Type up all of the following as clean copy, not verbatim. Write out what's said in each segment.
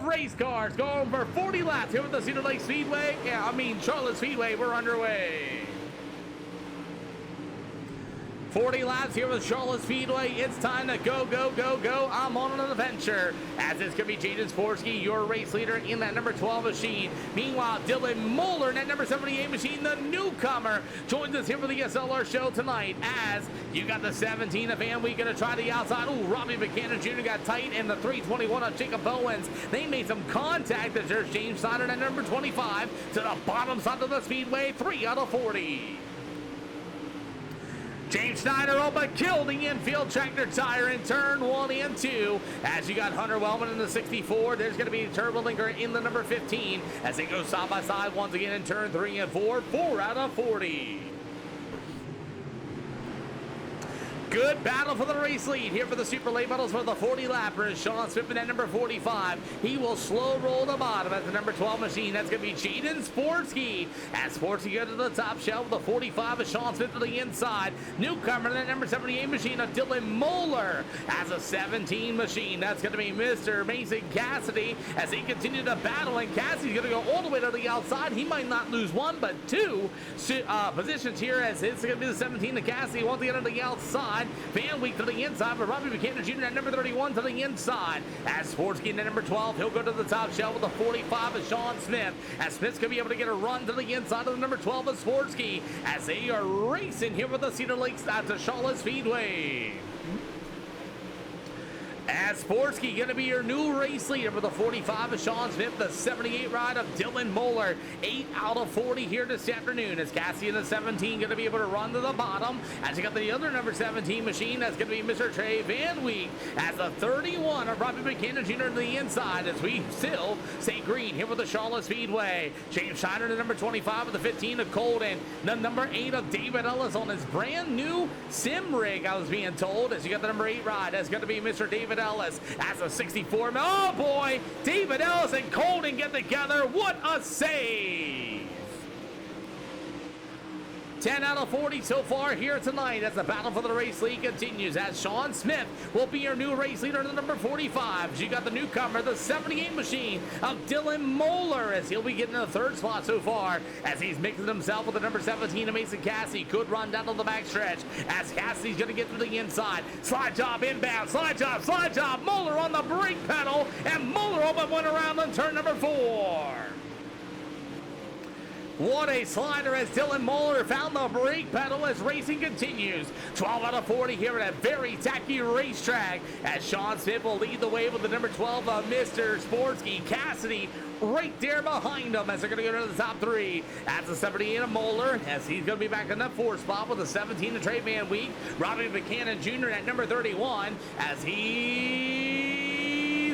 of race cars going for 40 laps here at the Cedar Lake Speedway. Charlotte Speedway. We're underway. 40 laps here with Charlotte Speedway. It's time to go, go, go, go. I'm on an adventure. As it's going to be Jaden Sporsky, your race leader in that number 12 machine. Meanwhile, Dylan Moeller in that number 78 machine, the newcomer, joins us here for the SLR show tonight. As you got the 17 of Van Week going to try the outside. Ooh, Robbie Buchanan Jr. got tight, and the 321 of Jacob Bowens. They made some contact as there's James Snyder at number 25 to the bottom side of the speedway, 3 out of 40. James Snyder but killed the infield tractor tire in turn 1 and 2. As you got Hunter Wellman in the 64, there's going to be Turbo Linker in the number 15 as they go side by side once again in turn 3 and 4, 4 out of 40. Good battle for the race lead here for the Super Late Models for the 40 lappers. Sean Smith at number 45. He will slow roll the bottom at the number 12 machine. That's going to be Jaden Sporsky. As Sporsky goes to the top shelf with the 45 of Sean Smith to the inside. Newcomer in that number 78 machine of Dylan Moeller. As a 17 machine, that's going to be Mr. Mason Cassidy as they continue to battle. And Cassidy's going to go all the way to the outside. He might not lose one, but two positions here as it's going to be the 17 of Cassidy once again to the outside. Van Week to the inside, but Robbie Buchanan Jr. at number 31 to the inside. As Sporsky at number 12, he'll go to the top shelf with the 45 of Sean Smith. As Smith's going to be able to get a run to the inside of the number 12 of Sporsky as they are racing here with the Cedar Lakes at the Charlotte Speedway. As Sporsky going to be your new race leader for the 45 of Sean Smith, the 78 ride of Dylan Moeller, 8 out of 40 here this afternoon. As Cassie in the 17 going to be able to run to the bottom. As you got the other number 17 machine, that's going to be Mr. Trey Van Week. As the 31 of Robbie Buchanan Jr. to the inside, as we still stay green here with the Charlotte Speedway. James Shiner to number 25 with the 15 of Colden. The number 8 of David Ellis on his brand new sim rig, I was being told. As you got the number 8 ride, that's going to be Mr. David Ellis as a 64. Oh boy, David Ellis and Colden get together. What a save! 10 out of 40 so far here tonight as the battle for the race lead continues. As Sean Smith will be your new race leader in the number 45. You got the newcomer, the 78 machine of Dylan Moeller, as he'll be getting the third spot so far as he's mixing himself with the number 17 of Mason Cassidy. Could run down to the backstretch as Cassidy's going to get to the inside. Slide job inbound, slide job, slide job. Moeller on the brake pedal, and Moeller open went around on turn number 4. What a slider as Dylan Moeller found the brake pedal as racing continues. 12 out of 40 here at a very tacky racetrack as Sean Smith will lead the way with the number 12 of Mr. Sporsky. Cassidy right there behind him as they're going to go to the top 3. That's the 78 of Moeller as he's going to be back in that 4th spot with the 17 of Trey Van Week. Robbie Buchanan Jr. at number 31 as he's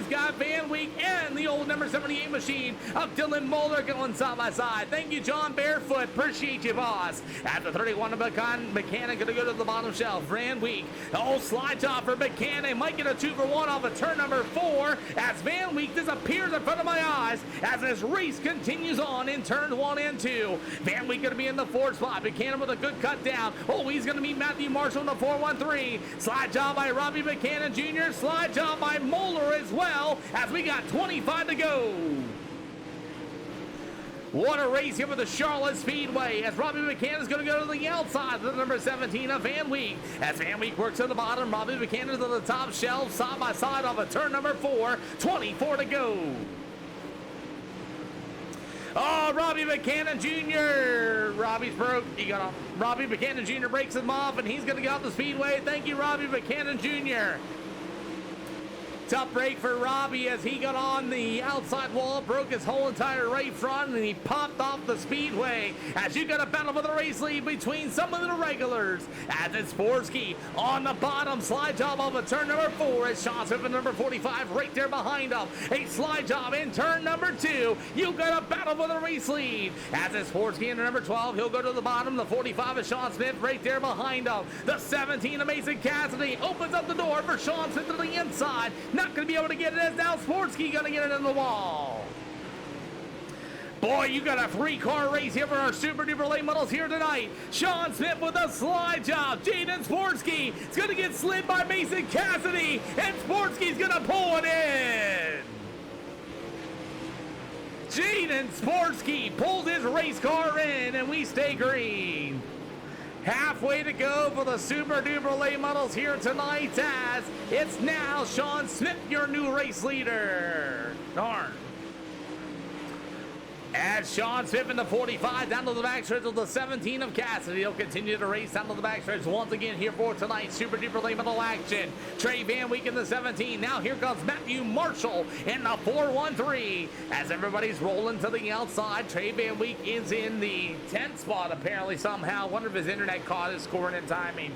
got Van Week and the old number 78 machine of Dylan Moeller going side by side. Thank you, John Barefoot. Appreciate you, boss. At the 31 of Buchanan going to go to the bottom shelf. Van Week, the old slide job for Buchanan. Might get a 2-for-1 off of turn number 4 as Van Week disappears in front of my eyes as this race continues on in turn 1 and 2. Van Week going to be in the 4th spot. Buchanan with a good cut down. Oh, he's going to meet Matthew Marshall in the 413. Slide job by Robbie Buchanan Jr. Slide job by Moeller as well. As we got 25 to go. What a race here with the Charlotte Speedway as Robbie Buchanan is going to go to the outside of the number 17 of Van Week. As Van Week works at the bottom, Robbie Buchanan to the top shelf, side by side off of turn number 4. 24 to go. Oh, Robbie Buchanan Jr. Robbie's broke. He got off. Robbie Buchanan Jr. breaks him off, and he's going to get off the speedway. Thank you, Robbie Buchanan Jr. Tough break for Robbie as he got on the outside wall, broke his whole entire right front, and he popped off the speedway. As you got a battle for the race lead between some of the regulars. As it's Sporsky on the bottom, slide job off of turn number 4 as Sean Smith at number 45 right there behind him. A slide job in turn number 2. You got a battle for the race lead. As it's Sporsky in number 12, he'll go to the bottom. The 45 is Sean Smith right there behind him. The 17 of Mason Cassidy opens up the door for Sean Smith to the inside. Not going to be able to get it as now Sporsky going to get it in the wall. Boy, you got a 3-car race here for our Super Duper Late Models here tonight. Sean Smith with a slide job. Jaden Sporsky is going to get slid by Mason Cassidy, and Sporsky's going to pull it in. Jaden Sportsky pulls his race car in, and we stay green. Halfway to go for the Super Duper late models here tonight, as it's now Sean Smith, your new race leader. Darn. As Sean Smith in the 45 down to the backstretch of the 17 of Cassidy. He'll continue to race down to the backstretch once again here for tonight's Super Duper late model action. Trey Van Wyk in the 17. Now here comes Matthew Marshall in the 413. As everybody's rolling to the outside, Trey Van Wyk is in the 10th spot apparently somehow. Wonder if his internet caught his scoring and timing.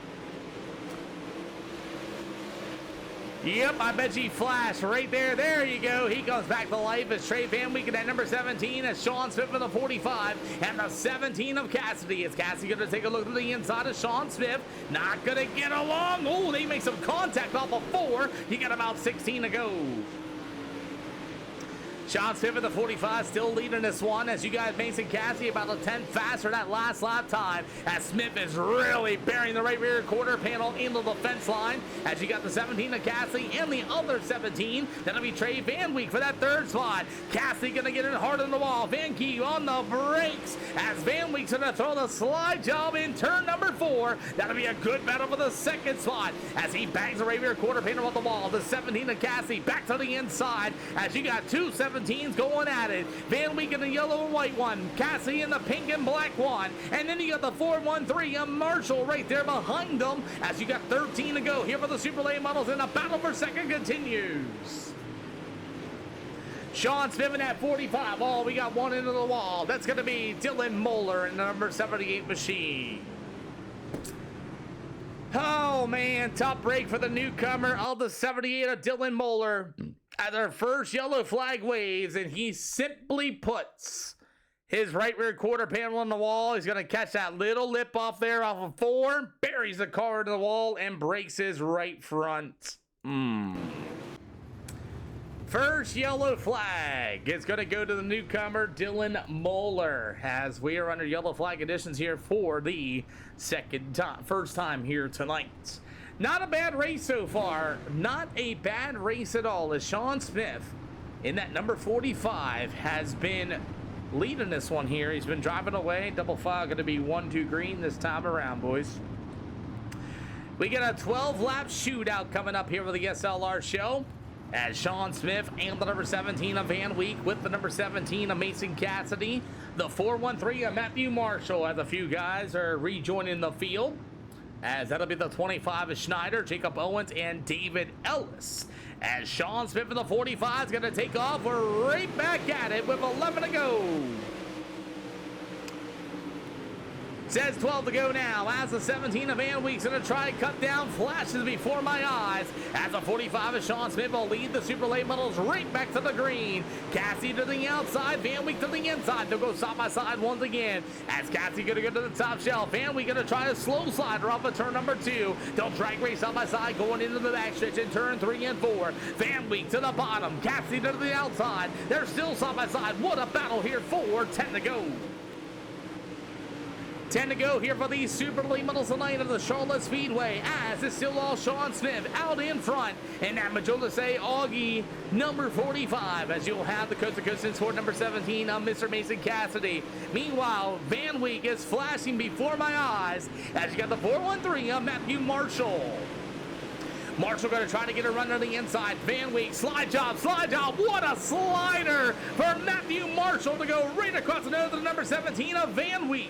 Yep, I bet you flashed right there. There you go. He comes back to life as Trey Van Wyk at number 17 as Sean Smith with the 45 and the 17 of Cassidy. Is Cassidy going to take a look at the inside of Sean Smith? Not going to get along. Oh, they make some contact off of 4. You got about 16 to go. Sean Smith at the 45 still leading this one as you guys, Mason Cassidy about a 10 faster that last lap time as Smith is really burying the right rear quarter panel into the fence line as you got the 17 of Cassidy and the other 17. That'll be Trey Van Wyk for that third spot. Cassidy gonna get it hard on the wall. Van Key on the brakes as Van Wyk's gonna throw the slide job in turn number 4. That'll be a good battle for the second spot as he bangs the right rear quarter panel on the wall. The 17 of Cassidy back to the inside as you got two 17s going at it. Van Wyk in the yellow and white one, Cassidy in the pink and black one, and then you got the 413 of Marshall right there behind them as you got 13 to go here for the Super Late models, and the battle for second continues. Sean Smith at 45. Oh, we got one into the wall. That's going to be Dylan Moeller in the number 78 machine. Oh, man. Top break for the newcomer of the 78 of Dylan Moeller. As our first yellow flag waves, and he simply puts his right rear quarter panel on the wall. He's going to catch that little lip off there off of 4, buries the car into the wall, and breaks his right front. First yellow flag is going to go to the newcomer, Dylan Moeller, as we are under yellow flag conditions here for the first time here tonight. Not a bad race so far. Not a bad race at all, as Sean Smith in that number 45 has been leading this one here. He's been driving away. Double file going to be 1-2 green this time around, boys. We got a 12-lap shootout coming up here for the SLR show as Sean Smith and the number 17 of Van Wyk with the number 17 of Mason Cassidy. The 413 of Matthew Marshall as a few guys are rejoining the field. As that'll be the 25 of Schneider, Jacob Owens, and David Ellis. As Sean Smith in the 45 is going to take off. We're right back at it with 11 to go. Says 12 to go now as the 17 of Van Wyk's going to try and cut down. Flashes before my eyes as the 45 of Sean Smith will lead the super late models right back to the green. Cassie to the outside, Van Wyk to the inside. They'll go side by side once again as Cassie going to go to the top shelf. Van Wyk going to try a slow slider off of turn number 2. They'll drag race side by side going into the backstretch in turn 3 and 4. Van Wyk to the bottom, Cassie to the outside. They're still side by side. What a battle here for 10 to go. 10 to go here for the Super Late Models tonight of the Charlotte Speedway, as it's still all Sean Smith out in front, and that Majola say Augie number 45, as you'll have the coast to coast in sport number 17 of Mr. Mason Cassidy. Meanwhile, Van Wyk is flashing before my eyes as you got the 413 of Matthew Marshall. Marshall going to try to get a run on the inside. Van Wyk, slide job. What a slider for Matthew Marshall to go right across the nose of the number 17 of Van Wyk.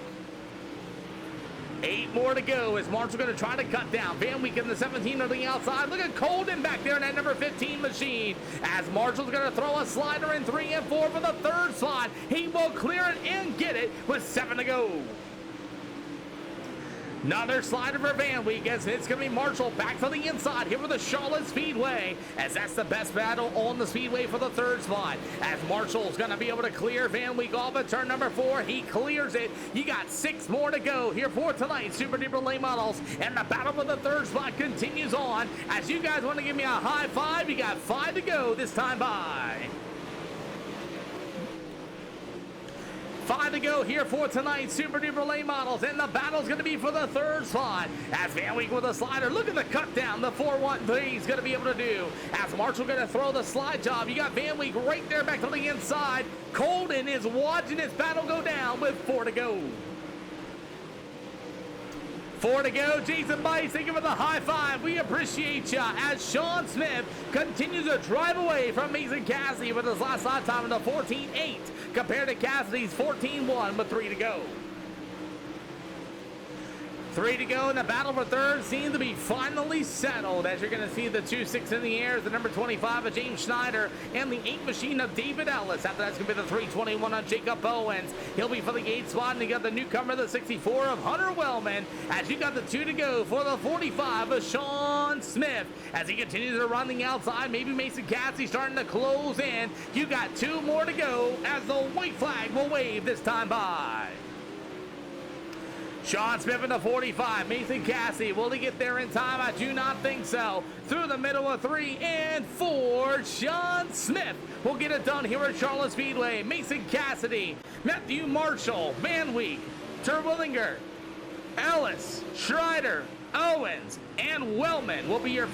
8 more to go as Marshall going to try to cut down. Van Wyk in the 17 on the outside. Look at Colden back there in that number 15 machine. As Marshall's going to throw a slider in 3 and 4 for the third slot. He will clear it and get it with 7 to go. Another slider for Van Wyk as it's going to be Marshall back to the inside here for the Charlotte Speedway, as that's the best battle on the Speedway for the third spot. As Marshall's going to be able to clear Van Wyk off at turn number 4. He clears it. You got 6 more to go here for tonight, Super Duper Late Models. And the battle for the third spot continues on. As you guys want to give me a high five, you got 5 to go this time by. 5 to go here for tonight's Super Duper Late Models, and the battle's going to be for the 3rd spot. As Van Week with a slider, look at the cut down the 4-1-3 he's going to be able to do. As Marshall going to throw the slide job, you got Van Week right there back to the inside. Colden is watching his battle go down with 4 to go. 4 to go. Jason Bice, thank you for the high five. We appreciate ya. As Sean Smith continues to drive away from Mason Cassidy with his last lap time in the 14.8 compared to Cassidy's 14.1 with 3 to go. 3 to go, and the battle for 3rd seems to be finally settled, as you're going to see the 2-6 in the air, the number 25 of James Schneider, and the 8 machine of David Ellis. After that's going to be the 321 on Jacob Owens. He'll be for the 8 spot, and you got the newcomer, the 64 of Hunter Wellman, as you got the 2 to go for the 45 of Sean Smith. As he continues to run the outside, maybe Mason Cassidy starting to close in. You got 2 more to go, as the white flag will wave this time by. Sean Smith in the 45. Mason Cassidy, will he get there in time? I do not think so. Through the middle of 3 and 4. Sean Smith will get it done here at Charlotte Speedway. Mason Cassidy, Matthew Marshall, Van Week, Terwillinger, Ellis, Schreider, Owens, and Wellman will be your